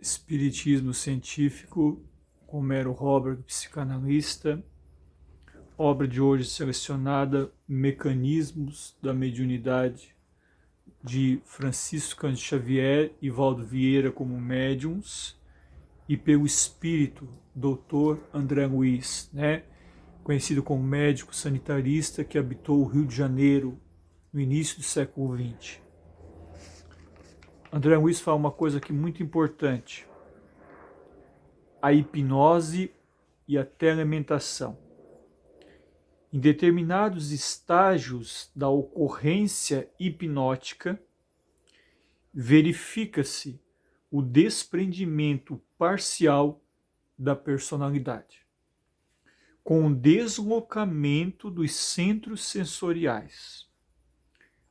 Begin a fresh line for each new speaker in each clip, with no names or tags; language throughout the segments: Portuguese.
Espiritismo Científico, com Mero Robert, psicanalista. Obra de hoje selecionada, Mecanismos da Mediunidade, de Francisco Cândido Xavier e Valdo Vieira como médiums, e pelo espírito Dr. André Luiz, conhecido como médico sanitarista que habitou o Rio de Janeiro no início do século XX. André Luiz fala uma coisa aqui muito importante: a hipnose e a telementação. Em determinados estágios da ocorrência hipnótica, verifica-se o desprendimento parcial da personalidade, com o deslocamento dos centros sensoriais.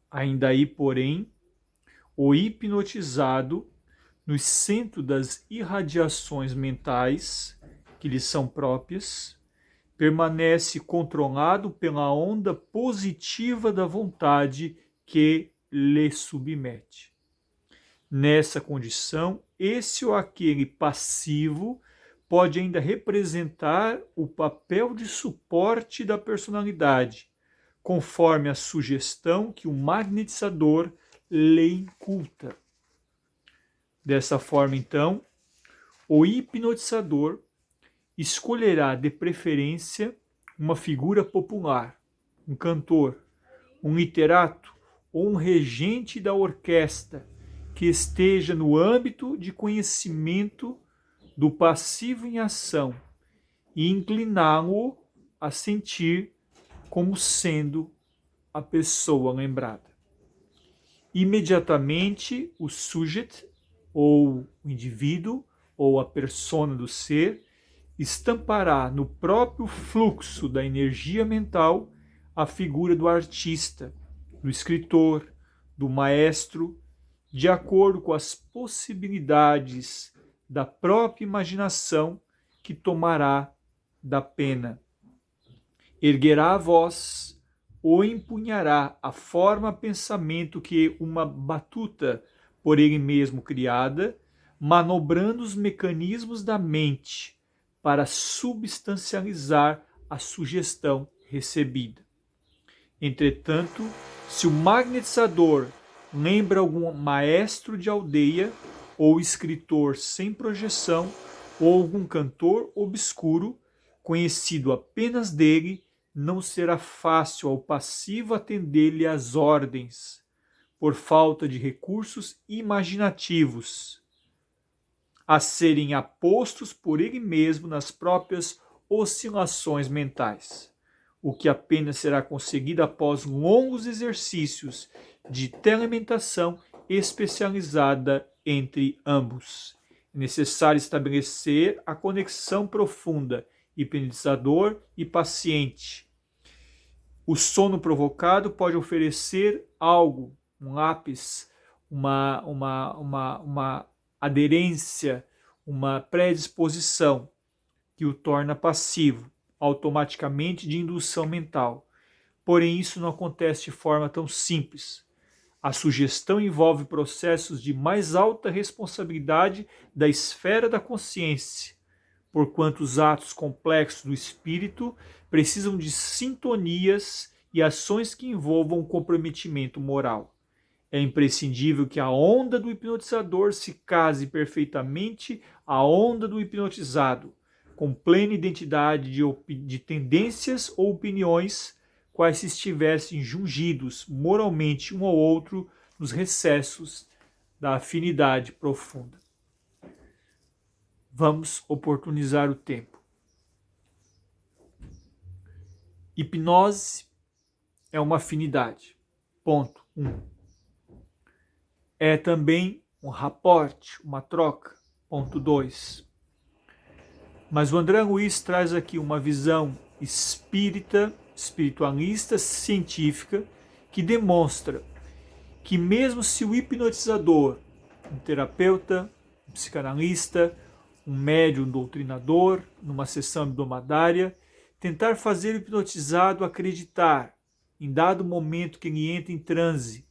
Ainda aí, porém, o hipnotizado, no centro das irradiações mentais que lhe são próprias, permanece controlado pela onda positiva da vontade que lhe submete. Nessa condição, esse ou aquele passivo pode ainda representar o papel de suporte da personalidade, conforme a sugestão que o magnetizador lhe inculta. Dessa forma, então, o hipnotizador escolherá de preferência uma figura popular, um cantor, um literato ou um regente da orquestra que esteja no âmbito de conhecimento do passivo em ação e incliná-lo a sentir como sendo a pessoa lembrada. Imediatamente o sujeito, ou o indivíduo, ou a persona do ser, estampará no próprio fluxo da energia mental a figura do artista, do escritor, do maestro, de acordo com as possibilidades da própria imaginação que tomará da pena. Erguerá a voz ou empunhará a forma pensamento que uma batuta por ele mesmo criada, manobrando os mecanismos da mente para substancializar a sugestão recebida. Entretanto, se o magnetizador lembra algum maestro de aldeia, ou escritor sem projeção, ou algum cantor obscuro, conhecido apenas dele, não será fácil ao passivo atender-lhe às ordens, por falta de recursos imaginativos, a serem apostos por ele mesmo nas próprias oscilações mentais, o que apenas será conseguido após longos exercícios de telementação especializada entre ambos. É necessário estabelecer a conexão profunda hipnotizador e paciente. O sono provocado pode oferecer algo, um lápis, uma aderência, uma predisposição que o torna passivo, automaticamente de indução mental. Porém, isso não acontece de forma tão simples. A sugestão envolve processos de mais alta responsabilidade da esfera da consciência, porquanto os atos complexos do espírito precisam de sintonias e ações que envolvam um comprometimento moral. É imprescindível que a onda do hipnotizador se case perfeitamente à onda do hipnotizado, com plena identidade de tendências ou opiniões, quais se estivessem jungidos moralmente um ao outro nos recessos da afinidade profunda. Vamos oportunizar o tempo. Hipnose é uma afinidade. Ponto 1. É também um rapport, uma troca. Ponto 2. Mas o André Luiz traz aqui uma visão espiritualista, científica, que demonstra que mesmo se o hipnotizador, um terapeuta, um psicanalista, um médium doutrinador, numa sessão hebdomadária, tentar fazer o hipnotizado acreditar, em dado momento que ele entra em transe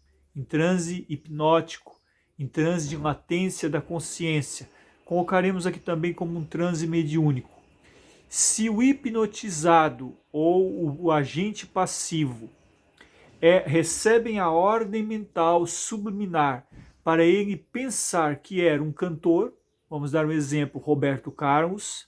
hipnótico, em transe de latência da consciência, colocaremos aqui também como um transe mediúnico. Se o hipnotizado ou o agente passivo recebem a ordem mental subliminar para ele pensar que era um cantor, vamos dar um exemplo, Roberto Carlos,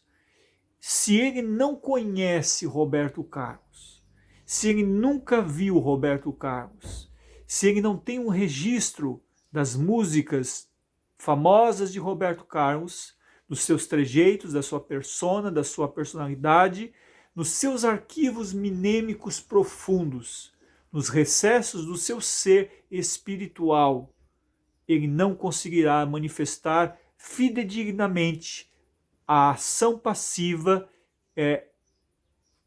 se ele não conhece Roberto Carlos, se ele nunca viu Roberto Carlos, se ele não tem um registro das músicas famosas de Roberto Carlos, dos seus trejeitos, da sua persona, da sua personalidade, nos seus arquivos minêmicos profundos, nos recessos do seu ser espiritual, ele não conseguirá manifestar fidedignamente a ação passiva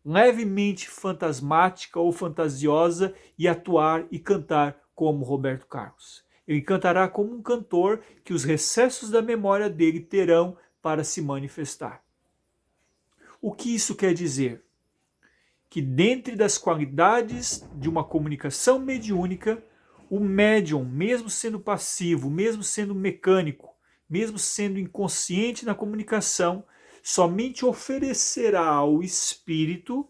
levemente fantasmática ou fantasiosa e atuar e cantar como Roberto Carlos. Ele cantará como um cantor que os recessos da memória dele terão para se manifestar. O que isso quer dizer? Que dentre das qualidades de uma comunicação mediúnica, o médium, mesmo sendo passivo, mesmo sendo mecânico, mesmo sendo inconsciente na comunicação, somente oferecerá ao espírito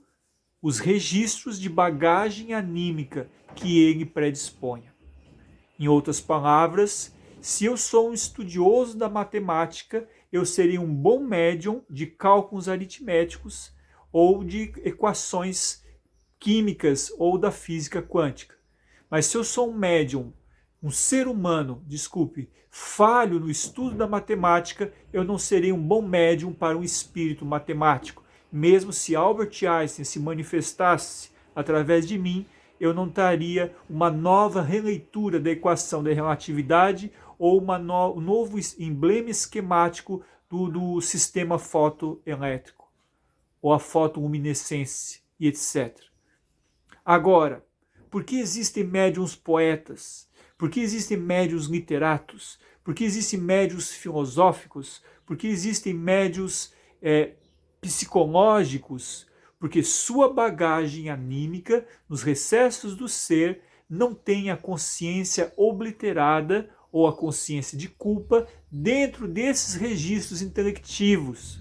os registros de bagagem anímica que ele predisponha. Em outras palavras, se eu sou um estudioso da matemática, eu serei um bom médium de cálculos aritméticos ou de equações químicas ou da física quântica. Mas se eu sou um médium, um ser humano, falho no estudo da matemática, eu não serei um bom médium para um espírito matemático. Mesmo se Albert Einstein se manifestasse através de mim, eu não teria uma nova releitura da equação da relatividade ou um novo emblema esquemático do sistema fotoelétrico, ou a fotoluminescência, e etc. Agora, por que existem médiuns poetas? Por que existem médiuns literatos? Por que existem médiuns filosóficos? Por que existem médiuns psicológicos? Porque sua bagagem anímica, nos recessos do ser, não tem a consciência obliterada ou a consciência de culpa dentro desses registros intelectivos.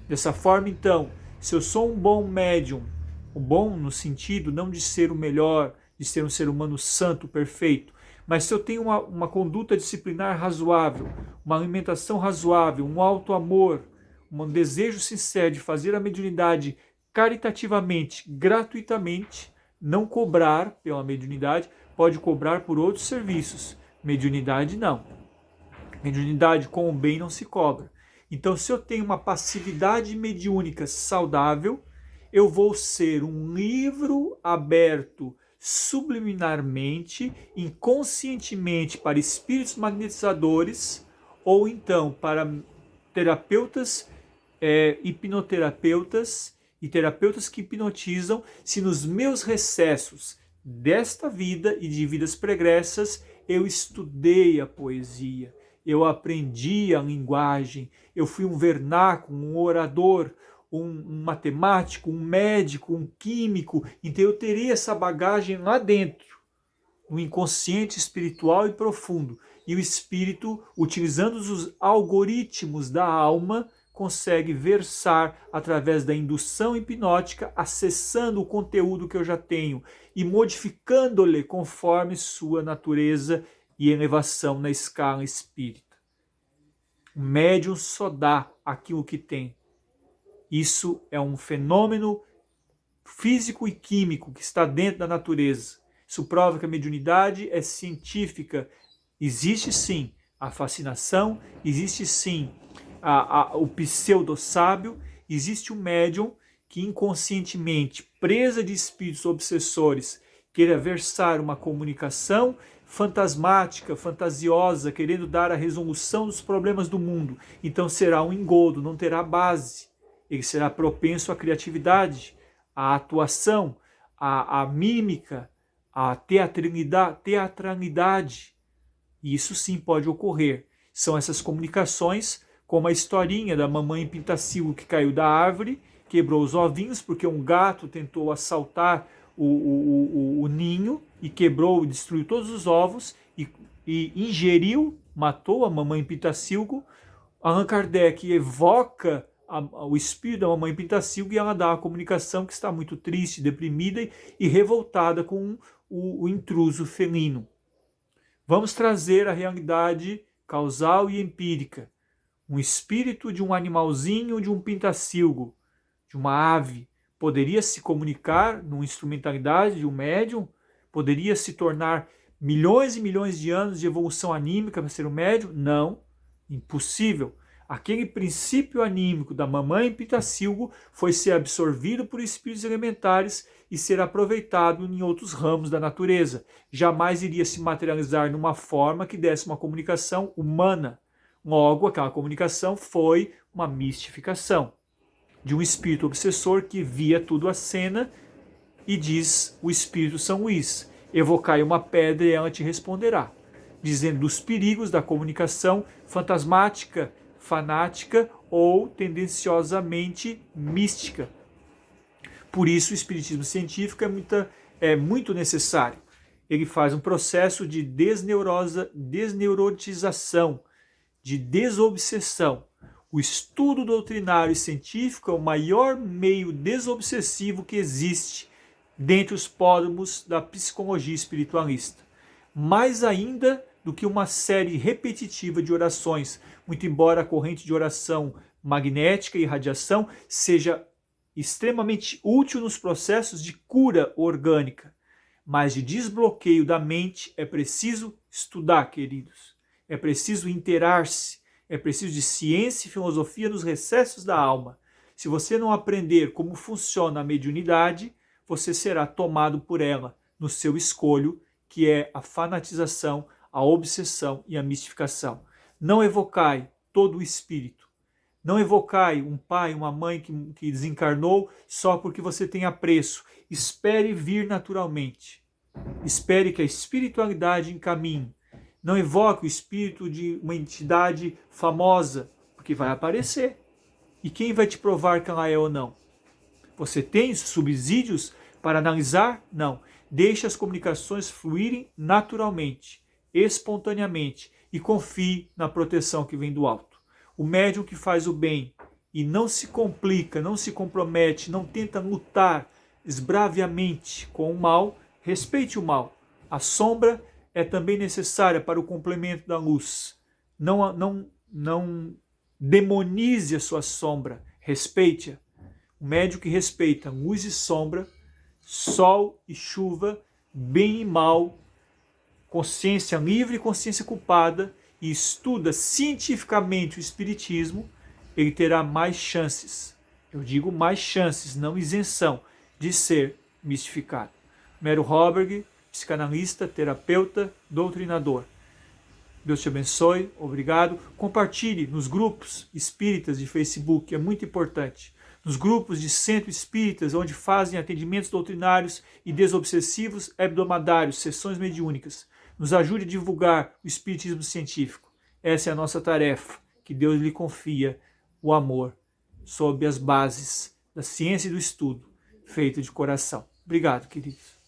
Dessa forma, então, se eu sou um bom médium, o bom no sentido não de ser o melhor, de ser um ser humano santo, perfeito, mas se eu tenho uma conduta disciplinar razoável, uma alimentação razoável, um alto amor, um desejo sincero de fazer a mediunidade caritativamente, gratuitamente, não cobrar pela mediunidade, pode cobrar por outros serviços. Mediunidade não. Mediunidade com o bem não se cobra. Então, se eu tenho uma passividade mediúnica saudável, eu vou ser um livro aberto subliminarmente, inconscientemente para espíritos magnetizadores ou então para terapeutas, hipnoterapeutas e terapeutas que hipnotizam, se nos meus recessos desta vida e de vidas pregressas eu estudei a poesia, eu aprendi a linguagem, eu fui um vernáculo, um orador, um matemático, um médico, um químico, então eu terei essa bagagem lá dentro, no inconsciente espiritual e profundo. E o espírito, utilizando os algoritmos da alma, consegue versar através da indução hipnótica, acessando o conteúdo que eu já tenho e modificando-lhe conforme sua natureza e elevação na escala espírita. O médium só dá aquilo que tem. Isso é um fenômeno físico e químico que está dentro da natureza. Isso prova que a mediunidade é científica. Existe sim a fascinação, existe sim o pseudo-sábio, existe o médium que inconscientemente, presa de espíritos obsessores, queira versar uma comunicação fantasmática, fantasiosa, querendo dar a resolução dos problemas do mundo. Então será um engodo, não terá base. Ele será propenso à criatividade, à atuação, à mímica, à teatralidade. E isso sim pode ocorrer. São essas comunicações, como a historinha da mamãe Pintacilgo que caiu da árvore, quebrou os ovinhos porque um gato tentou assaltar o ninho e quebrou e destruiu todos os ovos e ingeriu, matou a mamãe Pintacilgo. Allan Kardec evoca o espírito da mamãe Pintacilgo e ela dá uma comunicação que está muito triste, deprimida e revoltada com o intruso felino. Vamos trazer a realidade causal e empírica. Um espírito de um animalzinho, de um pintacilgo, de uma ave, poderia se comunicar numa instrumentalidade de um médium? Poderia se tornar milhões e milhões de anos de evolução anímica para ser um médium? Não, impossível. Aquele princípio anímico da mamãe Pintacilgo foi ser absorvido por espíritos elementares e ser aproveitado em outros ramos da natureza. Jamais iria se materializar numa forma que desse uma comunicação humana. Logo, aquela comunicação foi uma mistificação de um espírito obsessor que via tudo a cena e diz o espírito São Luís: evocai uma pedra e ela te responderá, dizendo dos perigos da comunicação fantasmática, fanática ou tendenciosamente mística. Por isso o espiritismo científico é muito necessário. Ele faz um processo de desneurotização, de desobsessão. O estudo doutrinário e científico é o maior meio desobsessivo que existe dentre os pódromos da psicologia espiritualista. Mais ainda do que uma série repetitiva de orações, muito embora a corrente de oração magnética e radiação seja extremamente útil nos processos de cura orgânica, mas de desbloqueio da mente é preciso estudar, queridos. É preciso inteirar-se, é preciso de ciência e filosofia nos recessos da alma. Se você não aprender como funciona a mediunidade, você será tomado por ela no seu escolho, que é a fanatização, a obsessão e a mistificação. Não evocai todo o espírito. Não evocai um pai, uma mãe que desencarnou só porque você tem apreço. Espere vir naturalmente. Espere que a espiritualidade encaminhe. Não evoque o espírito de uma entidade famosa, porque vai aparecer. E quem vai te provar que ela é ou não? Você tem subsídios para analisar? Não. Deixe as comunicações fluírem naturalmente, espontaneamente, e confie na proteção que vem do alto. O médium que faz o bem e não se complica, não se compromete, não tenta lutar esbraviamente com o mal, respeite o mal. A sombra é também necessária para o complemento da luz. Não demonize a sua sombra, respeite-a. O médium que respeita luz e sombra, sol e chuva, bem e mal, consciência livre e consciência culpada, e estuda cientificamente o espiritismo, ele terá mais chances, eu digo mais chances, não isenção, de ser mistificado. Mero Holberg, psicanalista, terapeuta, doutrinador. Deus te abençoe, obrigado. Compartilhe nos grupos espíritas de Facebook, é muito importante. Nos grupos de centro espíritas, onde fazem atendimentos doutrinários e desobsessivos hebdomadários, sessões mediúnicas. Nos ajude a divulgar o espiritismo científico. Essa é a nossa tarefa, que Deus lhe confia, o amor, sob as bases da ciência e do estudo, feito de coração. Obrigado, queridos.